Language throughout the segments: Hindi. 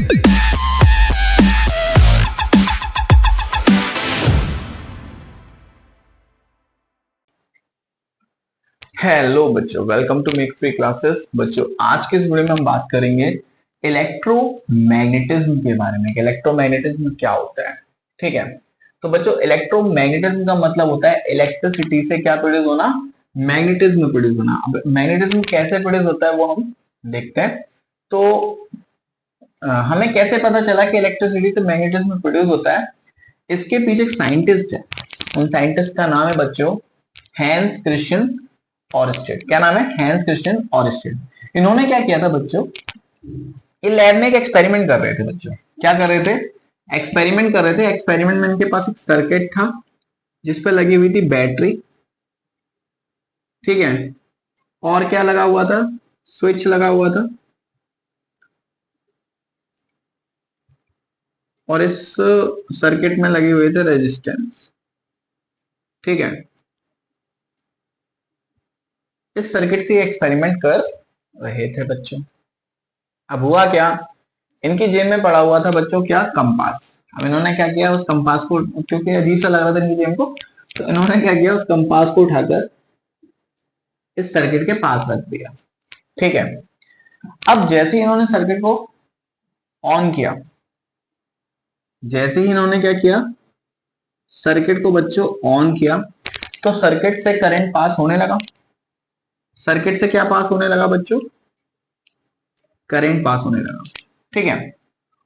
हेलो बच्चों, welcome to make free classes. बच्चों, आज के इस वीडियो में हम बात करेंगे इलेक्ट्रोमैग्नेटिज्म के बारे में। इलेक्ट्रोमैग्नेटिज्म क्या होता है, ठीक है। तो बच्चों, इलेक्ट्रोमैग्नेटिज्म का मतलब होता है इलेक्ट्रिसिटी से क्या प्रोड्यूस होना, मैग्नेटिज्म प्रोड्यूस होना। अब मैग्नेटिज्म कैसे प्रोड्यूस होता है वो हम देखते हैं। तो हमें कैसे पता चला कि इलेक्ट्रिसिटी से मैग्नेटिज्म प्रोड्यूस होता है? इसके पीछे एक साइंटिस्ट है, उन साइंटिस्ट का नाम है बच्चों हैंस क्रिश्चियन ऑरस्टेड। क्या नाम है? Hans Christian ऑरस्टेड। इन्होंने क्या किया था बच्चों, ये लैब में एक एक्सपेरिमेंट कर रहे थे। बच्चों क्या कर रहे थे? एक्सपेरिमेंट कर रहे थे। एक्सपेरिमेंट में इनके पास एक सर्किट था जिस पे लगी हुई थी बैटरी, ठीक है। और क्या लगा हुआ था? स्विच लगा हुआ था। और इस सर्किट में लगे हुए थे रेजिस्टेंस, ठीक है। इस सर्किट से एक्सपेरिमेंट कर रहे थे बच्चों। अब हुआ क्या, इनकी जेब में पड़ा हुआ था बच्चों क्या, कंपास। अब इन्होंने क्या किया, उस कंपास को, क्योंकि अजीब सा लग रहा था इनकी जेब को, तो इन्होंने क्या किया, उस कंपास को उठाकर इस सर्किट के पास रख दिया, ठीक है। अब जैसे ही इन्होंने सर्किट को ऑन किया, जैसे ही इन्होंने क्या किया, सर्किट को बच्चों ऑन किया, तो सर्किट से करंट पास होने लगा। सर्किट से क्या पास होने लगा बच्चों? करंट पास होने लगा, ठीक है।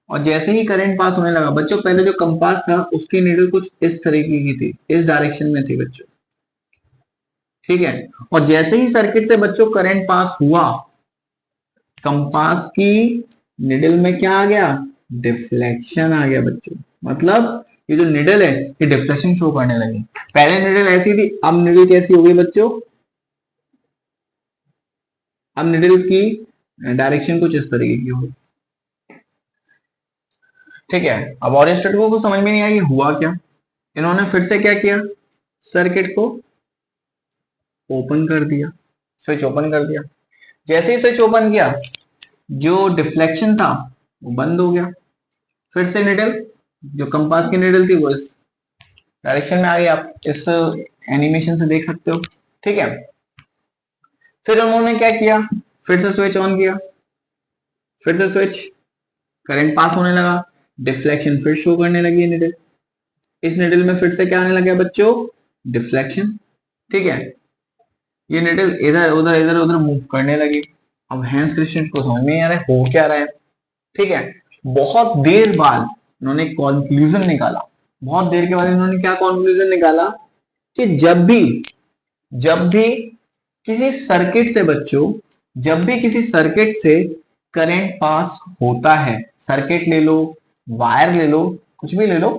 और जैसे ही करंट पास होने लगा बच्चों, पहले जो कंपास था उसकी नीडल कुछ इस तरीके की थी, इस डायरेक्शन में थी बच्चों, ठीक है। और जैसे ही सर्किट से बच्चों करंट पास हुआ, कंपास की निडल में क्या आ गया? डिफ्लेक्शन आ गया बच्चों। मतलब ये जो निडल है ये डिफ्लेक्शन शो करने लगी। पहले निडल ऐसी थी, अब निडल कैसी हो गई बच्चों? अब निडल की डायरेक्शन कुछ इस तरीके की होगी, ठीक है। अब ऑरेस्टेड को कुछ समझ में नहीं आया हुआ क्या। इन्होंने फिर से क्या किया, सर्किट को ओपन कर दिया, स्विच ओपन कर दिया। जैसे ही स्विच ओपन किया, जो डिफ्लेक्शन था वो बंद हो गया। फिर से निडल, जो कंपास की निडल थी वो इस डायरेक्शन में आ गई। आप इस एनिमेशन से देख सकते हो, ठीक है। फिर उन्होंने क्या किया, फिर से स्विच ऑन किया, फिर से स्विच, करंट पास होने लगा, डिफ्लेक्शन फिर शो करने लगी निडल। इस निडल में फिर से क्या आने लगा बच्चों? डिफ्लेक्शन, ठीक है। ये निडल इधर उधर मूव करने लगी। अब हैंस क्रिश्चियन को समझ में नहीं आ रहा है हो क्या रहा है, ठीक है। बहुत देर बाद इन्होंने कंक्लूजन निकाला। बहुत देर के बाद इन्होंने क्या कंक्लूजन निकाला कि जब भी किसी सर्किट से बच्चों, जब भी किसी सर्किट से करंट पास होता है, सर्किट ले लो, वायर ले लो, कुछ भी ले लो,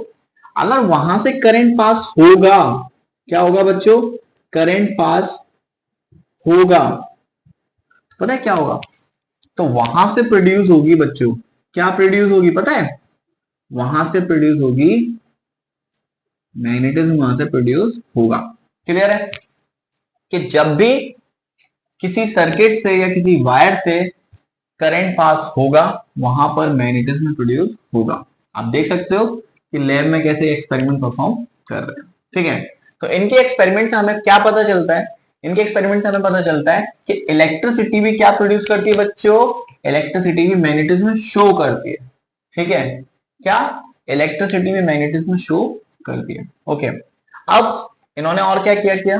अगर वहां से करंट पास होगा, क्या होगा बच्चों? करंट पास होगा, पता है क्या होगा? तो वहां से प्रोड्यूस होगी बच्चों, क्या प्रोड्यूस होगी पता है? वहां से प्रोड्यूस होगी मैग्नेटिज्म, वहां से प्रोड्यूस होगा। क्लियर है कि जब भी किसी सर्किट से या किसी वायर से करंट पास होगा, वहां पर मैग्नेटिज्म प्रोड्यूस होगा। आप देख सकते हो कि लैब में कैसे एक्सपेरिमेंट परफॉर्म कर रहे हैं, ठीक है। तो इनके एक्सपेरिमेंट से हमें क्या पता चलता है? इनके एक्सपेरिमेंट से हमें पता चलता है कि इलेक्ट्रिसिटी भी क्या प्रोड्यूस करती है बच्चों? इलेक्ट्रिसिटी भी मैग्नेटिज्म शो करती है, ठीक है। क्या? इलेक्ट्रिसिटी भी मैग्नेटिज्म शो करती है, ओके। अब इन्होंने और क्या किया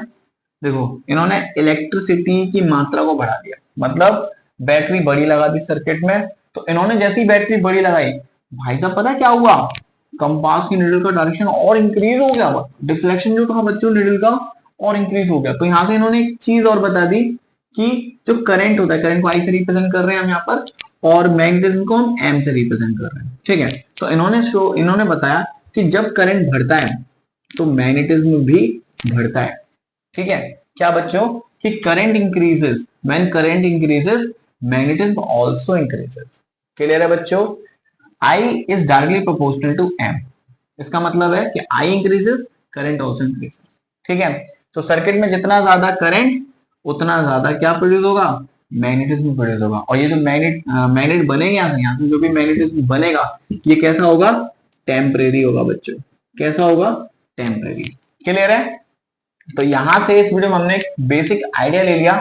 देखो, इन्होंने इलेक्ट्रिसिटी की मात्रा को बढ़ा दिया। मतलब बैटरी बड़ी लगा दी सर्किट में। तो इन्होंने जैसी बैटरी बड़ी लगाई, भाई साहब पता क्या हुआ? कंपास की नीडल का डायरेक्शन और इंक्रीज हो गया, डिफ्लेक्शन जो था बच्चों नीडल का और इंक्रीज हो गया। तो यहां से इन्होंने एक चीज और बता दी कि जो करंट होता है, करंट को आई से रिप्रेजेंट कर रहे हैं हम यहाँ पर, और मैग्नेटिज्म को हम एम से रिप्रेजेंट कर रहे हैं, ठीक है। तो इन्होंने बताया कि जब करंट बढ़ता है तो मैग्नेटिज्म भी बढ़ता है, ठीक है। क्या बच्चों? कि current increases, when current increases magnetism also increases. Clear है बच्चों? I is directly proportional to M। इसका मतलब है कि I increases, current also increases, ठीक है। तो सर्किट में जितना ज्यादा करंट, उतना ज्यादा क्या प्रोड्यूस होगा? मैग्नेटिज्म प्रोड्यूस होगा। और ये जो मैग्नेट बनेगा यहाँ से जो भी मैग्नेटिज्म बनेगा ये कैसा होगा, टेम्परेरी होगा बच्चों। कैसा होगा, टेम्परेरी। क्लियर है। तो यहां से इस वीडियो में हमने एक बेसिक आइडिया ले लिया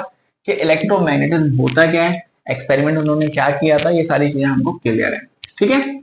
कि इलेक्ट्रोमैग्नेटिज्म होता क्या है, एक्सपेरिमेंट उन्होंने क्या किया था, ये सारी चीजें हमको क्लियर है। ठीक है।